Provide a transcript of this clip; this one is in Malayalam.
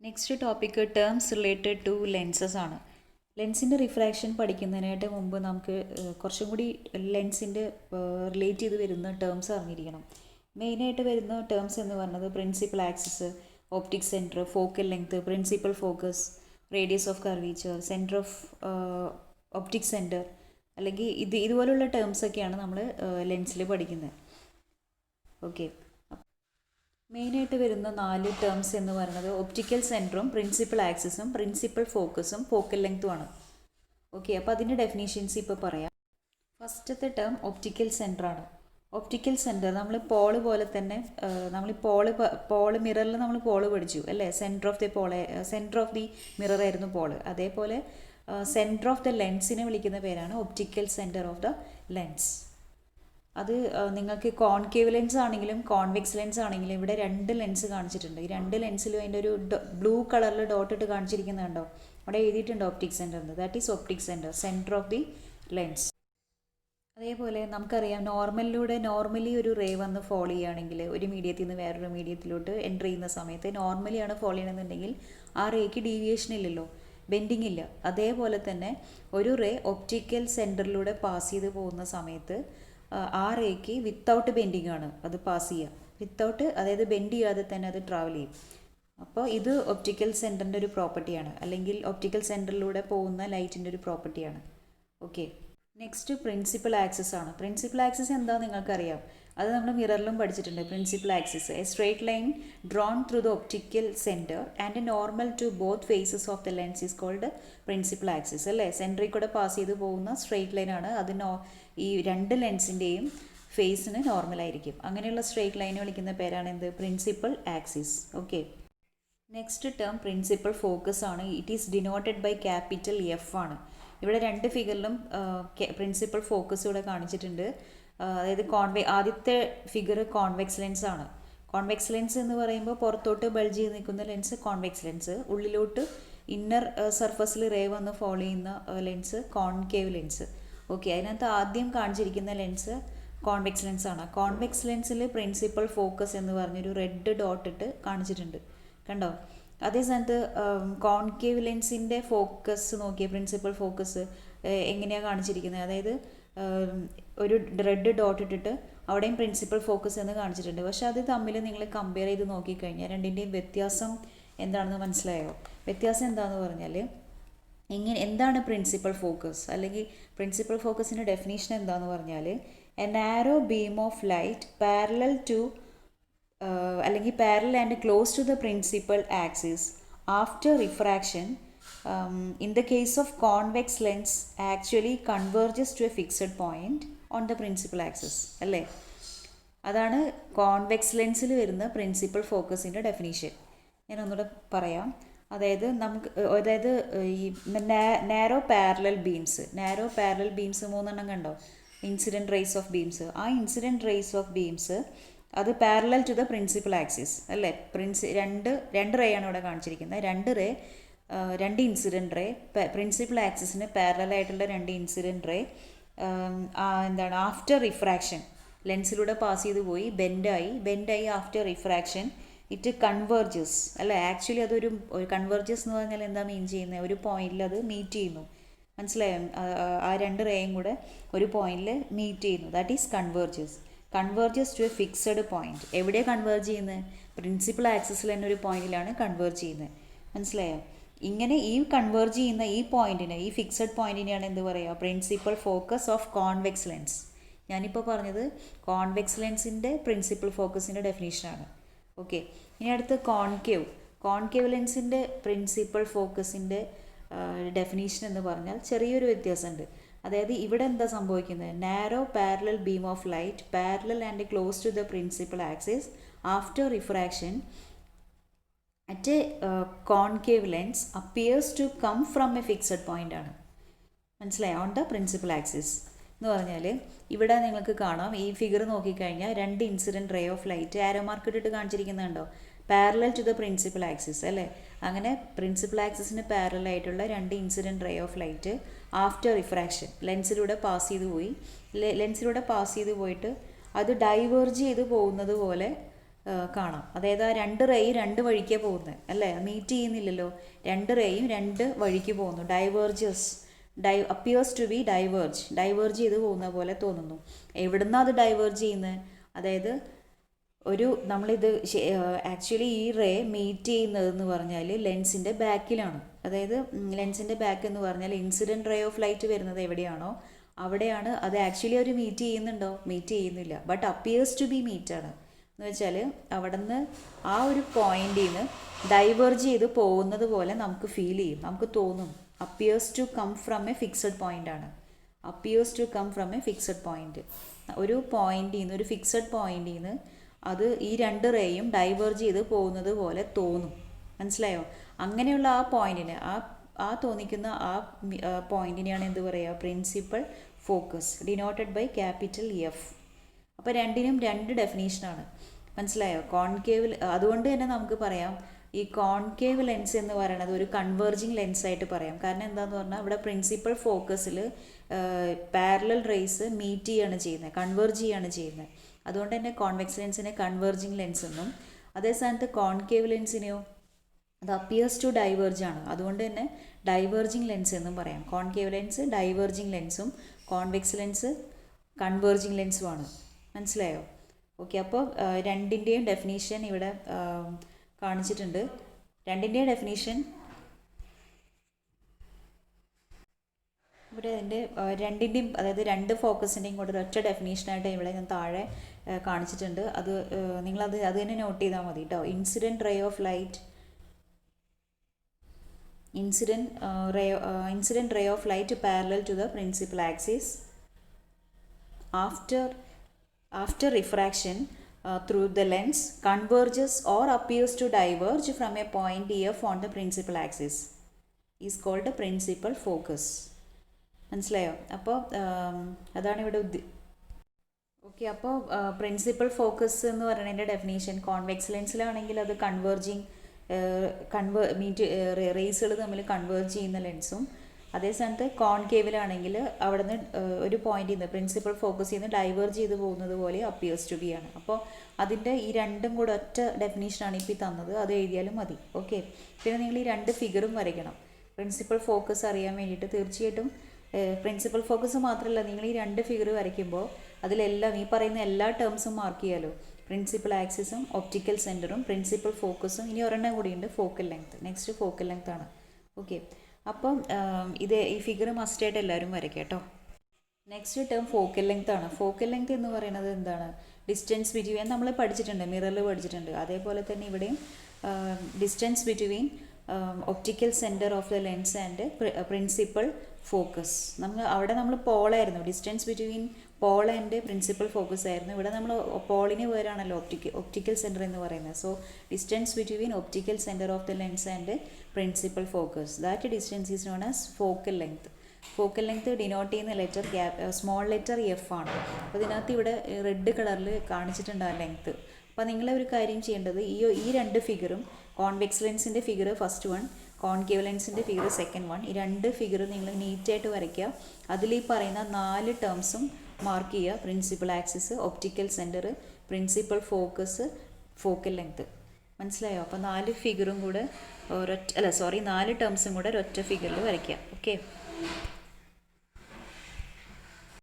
Next topic terms related to lenses ആണ്. ലെൻസിൻ്റെ റിഫ്രാക്ഷൻ പഠിക്കുന്നതിനായിട്ട് മുമ്പ് നമുക്ക് കുറച്ചും കൂടി ലെൻസിൻ്റെ റിലേറ്റ് ചെയ്ത് വരുന്ന ടേംസ് അറിഞ്ഞിരിക്കണം. മെയിനായിട്ട് വരുന്ന ടേംസ് എന്ന് പറയുന്നത് principal axis, optic centre, focal length, principal focus, radius of curvature, centre of optic centre, അല്ലെങ്കിൽ ഇതുപോലുള്ള ടേംസൊക്കെയാണ് നമ്മൾ ലെൻസിൽ പഠിക്കുന്നത്. ഓക്കെ, മെയിനായിട്ട് വരുന്ന 4 ടേംസ് എന്ന് പറയുന്നത് ഒപ്റ്റിക്കൽ സെൻറ്ററും പ്രിൻസിപ്പൽ ആക്സിസും പ്രിൻസിപ്പൽ ഫോക്കസും ഫോക്കൽ ലെങ്ത്തുമാണ്. ഓക്കെ, അപ്പോൾ അതിൻ്റെ ഡെഫിനേഷൻസ് ഇപ്പോൾ പറയാം. ഫസ്റ്റത്തെ ടേം ഒപ്റ്റിക്കൽ സെൻറ്ററാണ്. ഒപ്റ്റിക്കൽ സെൻറ്റർ നമ്മൾ പോള് പോലെ തന്നെ നമ്മൾ പോള് മിററിൽ നമ്മൾ പോള് പഠിച്ചു അല്ലേ? സെൻറ്റർ ഓഫ് ദി മിറർ ആയിരുന്നു പോള്. അതേപോലെ സെൻറ്റർ ഓഫ് ദ ലെൻസിനെ വിളിക്കുന്ന പേരാണ് optical centre of the lens. അത് നിങ്ങൾക്ക് കോൺകേവ് ലെൻസ് ആണെങ്കിലും കോൺവെക്സ് ലെൻസ് ആണെങ്കിലും ഇവിടെ 2 ലെൻസ് കാണിച്ചിട്ടുണ്ട്. ഈ 2 ലെൻസിലും അതിൻ്റെ ഒരു ബ്ലൂ കളറിൽ ഡോട്ട് ഇട്ട് കാണിച്ചിരിക്കുന്നുണ്ടോ? അവിടെ എഴുതിയിട്ടുണ്ട് ഒപ്റ്റിക് സെൻറ്റർ എന്ന്. That is optic centre, centre of the lens. അതേപോലെ നമുക്കറിയാം നോർമലി ഒരു റേ വന്ന് ഫോളോ ചെയ്യുകയാണെങ്കിൽ ഒരു മീഡിയത്തിൽ നിന്ന് വേറൊരു മീഡിയത്തിലോട്ട് എൻ്റർ ചെയ്യുന്ന സമയത്ത് നോർമലിയാണ് ഫോളോ ചെയ്യണമെന്നുണ്ടെങ്കിൽ ആ റേക്ക് ഡീവിയേഷൻ ഇല്ലല്ലോ, ബെൻഡിങ് ഇല്ല. അതേപോലെ തന്നെ ഒരു റേ ഒപ്റ്റിക്കൽ സെൻറ്ററിലൂടെ പാസ് ചെയ്ത് പോകുന്ന സമയത്ത് ആ റേക്ക് വിത്തൗട്ട് ബെൻഡിങ് ആണ് അത് പാസ് ചെയ്യുക. അതായത് ബെൻഡ് ചെയ്യാതെ തന്നെ അത് ട്രാവൽ ചെയ്യും. അപ്പോൾ ഇത് ഒപ്റ്റിക്കൽ സെൻറ്ററിൻ്റെ ഒരു പ്രോപ്പർട്ടിയാണ്, അല്ലെങ്കിൽ ഒപ്റ്റിക്കൽ സെൻറ്ററിലൂടെ പോകുന്ന ലൈറ്റിൻ്റെ ഒരു പ്രോപ്പർട്ടിയാണ്. ഓക്കെ, നെക്സ്റ്റ് പ്രിൻസിപ്പൽ ആക്സിസ് ആണ്. പ്രിൻസിപ്പൽ ആക്സിസ് എന്താണെന്ന് നിങ്ങൾക്കറിയാം, അത് നമ്മൾ മിററിലും പഠിച്ചിട്ടുണ്ട്. Principal axis a straight line drawn through the optical centre and a normal to both faces of the lens is called principal axis അല്ലേ? സെൻറ്ററിൽ കൂടെ പാസ് ചെയ്ത് പോകുന്ന സ്ട്രേറ്റ് ലൈനാണ്. അത് ഈ 2 ലെൻസിൻ്റെയും ഫേസിന് നോർമലായിരിക്കും. അങ്ങനെയുള്ള സ്ട്രേറ്റ് ലൈനെ വിളിക്കുന്ന പേരാണ് എന്ത്? Principal axis. Okay, next term principal focus ആണ്. It is denoted by capital F ആണ്. ഇവിടെ 2 ഫിഗറിലും പ്രിൻസിപ്പൽ ഫോക്കസ് ഇവിടെ കാണിച്ചിട്ടുണ്ട്. അതായത് ആദ്യത്തെ ഫിഗർ കോൺവെക്സ് ലെൻസ് ആണ്. കോൺവെക്സ് ലെൻസ് എന്ന് പറയുമ്പോൾ പുറത്തോട്ട് ബൾജ് ചെയ്ത് നിൽക്കുന്ന ലെൻസ് കോൺവെക്സ് ലെൻസ്, ഉള്ളിലോട്ട് ഇന്നർ സർഫസിൽ റേ വന്ന് ഫോളോ ചെയ്യുന്ന ലെൻസ് കോൺകേവ് ലെൻസ്. ഓക്കെ, അതിനകത്ത് ആദ്യം കാണിച്ചിരിക്കുന്ന ലെൻസ് കോൺവെക്സ് ലെൻസ് ആണ്. കോൺവെക്സ് ലെൻസിൽ പ്രിൻസിപ്പൽ ഫോക്കസ് എന്ന് പറഞ്ഞൊരു റെഡ് ഡോട്ട് ഇട്ട് കാണിച്ചിട്ടുണ്ട്, കണ്ടോ? അതേ സ്ഥാനത്ത് കോൺകേവ് ലെൻസിൻ്റെ ഫോക്കസ് നോക്കിയ പ്രിൻസിപ്പൽ ഫോക്കസ് എങ്ങനെയാണ് കാണിച്ചിരിക്കുന്നത്? അതായത് ഒരു റെഡ് ഡോട്ട് ഇട്ടിട്ട് അവിടെയും പ്രിൻസിപ്പൽ ഫോക്കസ് എന്ന് കാണിച്ചിട്ടുണ്ട്. പക്ഷെ അത് തമ്മിൽ നിങ്ങൾ കമ്പയർ ചെയ്ത് നോക്കിക്കഴിഞ്ഞാൽ രണ്ടിൻ്റെയും വ്യത്യാസം എന്താണെന്ന് മനസ്സിലായോ? വ്യത്യാസം എന്താണെന്ന് പറഞ്ഞാൽ എന്താണ് പ്രിൻസിപ്പൽ ഫോക്കസ്, അല്ലെങ്കിൽ പ്രിൻസിപ്പൽ ഫോക്കസിൻ്റെ ഡെഫിനേഷൻ എന്താണെന്ന് പറഞ്ഞാൽ a narrow beam of light parallel to അല്ലെങ്കിൽ parallel and close to the principal axis after refraction in the case of convex lens actually converges to a fixed point on the principal axis അല്ലേ? അതാണ് കോൺവെക്സ് ലെൻസിൽ വരുന്ന പ്രിൻസിപ്പൽ ഫോക്കസിൻ്റെ ഡെഫിനീഷൻ. ഞാൻ ഒന്നുകൂടെ പറയാം. അതായത് ഈ നാരോ പാരലൽ ബീംസ് 3 കണ്ടോ? Incident rays of beams. ആ ഇൻസിഡൻറ്റ് റേസ് ഓഫ് ബീംസ് അത് parallel to the principal axis അല്ലേ? രണ്ട് റേ ആണ് ഇവിടെ കാണിച്ചിരിക്കുന്നത്. 2 ഇൻസിഡൻറ്റ് റേ പ്രിൻസിപ്പൽ ആക്സിസിന് പാരലായിട്ടുള്ള 2 ഇൻസിഡൻറ്റ് റേ എന്താണ് ആഫ്റ്റർ റിഫ്രാക്ഷൻ ലെൻസിലൂടെ പാസ് ചെയ്ത് പോയി ബെൻഡായി ആഫ്റ്റർ റിഫ്രാക്ഷൻ ഇറ്റ് കൺവേർജസ് അല്ലേ? ആക്ച്വലി അതൊരു കൺവേർജസ് എന്ന് പറഞ്ഞാൽ എന്താ മീൻ ചെയ്യുന്നത്? ഒരു പോയിന്റിൽ അത് മീറ്റ് ചെയ്യുന്നു, മനസ്സിലായോ? ആ 2 റേയും കൂടെ ഒരു പോയിന്റിൽ മീറ്റ് ചെയ്യുന്നു. That is converges to a fixed point. എവിടെയാണ് കൺവേർജ് ചെയ്യുന്നത്? പ്രിൻസിപ്പൽ ആക്സിസിൽ തന്നെ ഒരു പോയിന്റിലാണ് കൺവേർജ് ചെയ്യുന്നത്, മനസ്സിലായോ? ഇങ്ങനെ ഈ കൺവേർജ് ചെയ്യുന്ന ഈ പോയിന്റിനെ, ഈ ഫിക്സഡ് പോയിന്റിനെയാണ് എന്ത് പറയുക? Principal focus of convex lens. ഞാനിപ്പോൾ പറഞ്ഞത് കോൺവെക്സ് ലെൻസിൻ്റെ പ്രിൻസിപ്പൽ ഫോക്കസിൻ്റെ ഡെഫിനേഷനാണ്. ഓക്കെ, ഇനി അടുത്ത് കോൺകേവ് ലെൻസിൻ്റെ പ്രിൻസിപ്പൽ ഫോക്കസിൻ്റെ ഡെഫിനേഷൻ എന്ന് പറഞ്ഞാൽ ചെറിയൊരു വ്യത്യാസമുണ്ട്. അതായത് ഇവിടെ എന്താ സംഭവിക്കുന്നത്? Narrow parallel beam of light parallel and close to the principal axis after refraction at a concave lens appears to come from a fixed point ആണ്, മനസ്സിലായി? ഓൺ ദ പ്രിൻസിപ്പൽ ആക്സിസ് എന്ന് പറഞ്ഞാൽ ഇവിടെ നിങ്ങൾക്ക് കാണാം, ഈ ഫിഗർ നോക്കിക്കഴിഞ്ഞാൽ 2 incident ray of light arrow mark ഇട്ടിട്ട് കാണിച്ചിരിക്കുന്നുണ്ടോ? Parallel to the principal axis അല്ലേ? അങ്ങനെ പ്രിൻസിപ്പൽ ആക്സിസിന് പാരലൽ ആയിട്ടുള്ള 2 incident ray of light after refraction ലെൻസിലൂടെ പാസ് ചെയ്ത് പോയിട്ട് അത് ഡൈവേർജ് ചെയ്ത് പോകുന്നത് പോലെ കാണാം. അതായത് ആ രണ്ട് റേയും രണ്ട് വഴിക്കാണ് പോകുന്നത് അല്ലേ, മീറ്റ് ചെയ്യുന്നില്ലല്ലോ. രണ്ട് റേയും രണ്ട് വഴിക്ക് പോകുന്നു. അപ്പിയേഴ്സ് ടു ബി ഡൈവേർജ് ചെയ്ത് പോകുന്ന പോലെ തോന്നുന്നു. എവിടുന്നാണ് അത് ഡൈവേർജ് ചെയ്യുന്നത്? അതായത് നമ്മളിത് ആക്ച്വലി ഈ റേ മീറ്റ് ചെയ്യുന്നതെന്ന് പറഞ്ഞാൽ ലെൻസിൻ്റെ ബാക്കിലാണ്. അതായത് ലെൻസിൻ്റെ ബാക്ക് എന്ന് പറഞ്ഞാൽ ഇൻസിഡൻറ്റ് റേ ഓഫ് ലൈറ്റ് വരുന്നത് എവിടെയാണോ അവിടെയാണ്. അത് ആക്ച്വലി അവർ മീറ്റ് ചെയ്യുന്നുണ്ടോ? മീറ്റ് ചെയ്യുന്നില്ല. ബട്ട് അപ്പിയേഴ്സ് ടു ബി മീറ്റാണ് എന്ന് വെച്ചാൽ അവിടെ നിന്ന് ആ ഒരു പോയിന്റിൽ നിന്ന് ഡൈവേർജ് ചെയ്ത് പോകുന്നത് പോലെ നമുക്ക് ഫീൽ ചെയ്യും, നമുക്ക് തോന്നും. Appears to come from a fixed പോയിൻ്റാണ്. Appears to come from a fixed point. ഒരു പോയിന്റിൽ നിന്ന്, ഒരു ഫിക്സഡ് പോയിന്റിൽ നിന്ന് അത് ഈ രണ്ട് റേയും ഡൈവേർജ് ചെയ്ത് പോകുന്നത് പോലെ തോന്നും. മനസ്സിലായോ? അങ്ങനെയുള്ള ആ പോയിന്റിന്, ആ തോന്നിക്കുന്ന ആ പോയിന്റിനെയാണ് എന്ത് പറയുക? Principal focus, denoted by capital F. അപ്പോൾ രണ്ടിനും രണ്ട് ഡെഫിനീഷനാണ്. മനസ്സിലായോ? കോൺകേവ്, അതുകൊണ്ട് തന്നെ നമുക്ക് പറയാം ഈ കോൺകേവ് ലെൻസ് എന്ന് പറയുന്നത് ഒരു കൺവേർജിങ് ലെൻസായിട്ട് പറയാം. കാരണം എന്താണെന്ന് പറഞ്ഞാൽ ഇവിടെ പ്രിൻസിപ്പൽ ഫോക്കസിൽ പാരലൽ റേസ് മീറ്റ് ചെയ്യുകയാണ് ചെയ്യുന്നത്, കൺവേർജ് ചെയ്യുകയാണ് ചെയ്യുന്നത്. അതുകൊണ്ട് തന്നെ കോൺവെക്സ് ലെൻസിനെ കൺവേർജിങ് ലെൻസ് എന്നും, അതേ സ്ഥാനത്ത് കോൺകേവ് ലെൻസിനെയോ അത് അപ്പിയേഴ്സ് ടു ഡൈവേർജ് ആണ്. അതുകൊണ്ട് തന്നെ ഡൈവേർജിങ് ലെൻസ് എന്നും പറയാം. കോൺകേവ് ലെൻസ് ഡൈവേർജിങ് ലെൻസും കോൺവെക്സ് ലെൻസ് കൺവേർജിങ് ലെൻസുമാണ്. മനസ്സിലായോ? ഓക്കെ, അപ്പോൾ രണ്ടിൻ്റെയും ഡെഫിനീഷൻ ഇവിടെ കാണിച്ചിട്ടുണ്ട്. രണ്ടിൻ്റെയും ഡെഫിനീഷൻ ഇവിടെ അതിൻ്റെ രണ്ടിൻ്റെയും, അതായത് രണ്ട് ഫോക്കസിൻ്റെയും കൂടെ ഒരൊറ്റ ഡെഫിനേഷനായിട്ട് ഇവിടെ ഞാൻ താഴെ കാണിച്ചിട്ടുണ്ട്. അത് നിങ്ങളത് തന്നെ നോട്ട് ചെയ്താൽ മതി കേട്ടോ. Incident ray of light parallel to the principal axis after refraction through the lens converges or appears to diverge from a point F on the principal axis is called a principal focus. മനസ്സിലായോ? അപ്പോൾ അതാണ് ഇവിടെ ഓക്കെ. അപ്പോൾ പ്രിൻസിപ്പൽ ഫോക്കസ് എന്ന് പറയുന്നതിൻ്റെ ഡെഫിനേഷൻ, കോൺവെക്സ് ലെൻസിലാണെങ്കിൽ അത് റേസുകൾ തമ്മിൽ കൺവേർജ് ചെയ്യുന്ന ലെൻസും, അതേ സ്ഥാനത്ത് കോൺകേവിലാണെങ്കിൽ അവിടെ നിന്ന് ഒരു പോയിന്റിൽ നിന്ന് പ്രിൻസിപ്പൽ ഫോക്കസിൽ നിന്ന് ഡൈവേർജ് ചെയ്ത് പോകുന്നത് പോലെ അപ്പിയേഴ്സ് ടു ബി ആണ്. അപ്പോൾ അതിൻ്റെ ഈ രണ്ടും കൂടെ ഒറ്റ ഡെഫിനേഷനാണ് ഇപ്പോൾ തന്നത്, അത് എഴുതിയാലും മതി. ഓക്കെ, പിന്നെ നിങ്ങൾ ഈ രണ്ട് ഫിഗറും വരയ്ക്കണം പ്രിൻസിപ്പൽ ഫോക്കസ് അറിയാൻ വേണ്ടിയിട്ട്. തീർച്ചയായിട്ടും പ്രിൻസിപ്പൽ ഫോക്കസ് മാത്രമല്ല, നിങ്ങൾ ഈ രണ്ട് ഫിഗർ വരയ്ക്കുമ്പോൾ അതിലെല്ലാം ഈ പറയുന്ന എല്ലാ ടേംസും മാർക്ക് ചെയ്യാലോ. പ്രിൻസിപ്പൽ ആക്സിസും ഒപ്റ്റിക്കൽ സെൻറ്ററും പ്രിൻസിപ്പൽ ഫോക്കസും, ഇനി ഒരെണ്ണം കൂടിയുണ്ട് focal length. Next focal length ആണ്. ഓക്കെ, അപ്പം ഈ ഫിഗർ മസ്റ്റായിട്ട് എല്ലാവരും വരയ്ക്കാം കേട്ടോ. നെക്സ്റ്റ് ടേം ഫോക്കൽ ലെങ്ത് ആണ്. ഫോക്കൽ ലെങ്ത് എന്ന് പറയുന്നത് എന്താണ്? ഡിസ്റ്റൻസ് ബിറ്റ്വീൻ, നമ്മൾ പഠിച്ചിട്ടുണ്ട്, മിററിൽ പഠിച്ചിട്ടുണ്ട്. അതേപോലെ തന്നെ ഇവിടെയും distance between optical centre of the lens and principal focus. അവിടെ നമ്മൾ പോളായിരുന്നു, distance between pole and principal focus ആയിരുന്നു. ഇവിടെ നമ്മൾ പോളിന് പേരാണല്ലോ ഒപ്റ്റിക്കൽ സെൻറ്റർ എന്ന് പറയുന്നത്. So distance between optical centre of the lens and principal focus, that distance is known as focal length. Focal length denote ചെയ്യുന്ന ലെറ്റർ സ്മോൾ ലെറ്റർ എഫ് ആണ്. അപ്പോൾ ഇതിനകത്ത് ഇവിടെ റെഡ് കളറിൽ കാണിച്ചിട്ടുണ്ട് ആ ലെങ്ത്ത്. അപ്പോൾ നിങ്ങളെ ഒരു കാര്യം ചെയ്യേണ്ടത്, ഈ രണ്ട് ഫിഗറും, കോൺവെക്സ് ലെൻസിൻ്റെ ഫിഗർ ഫസ്റ്റ് വൺ, കോൺകേവ് ലെൻസിൻ്റെ ഫിഗർ സെക്കൻഡ് വൺ, ഈ രണ്ട് ഫിഗറും നിങ്ങൾ നീറ്റായിട്ട് വരയ്ക്കുക. അതിൽ ഈ പറയുന്ന 4 ടേംസും മാർക്ക് ചെയ്യുക. Principal axis, optical centre, principal focus, focal length. മനസ്സിലായോ? അപ്പോൾ 4 ഫിഗറും കൂടെ 4 ടേംസും കൂടെ ഒരൊറ്റ ഫിഗറിൽ വരയ്ക്കുക. ഓക്കെ.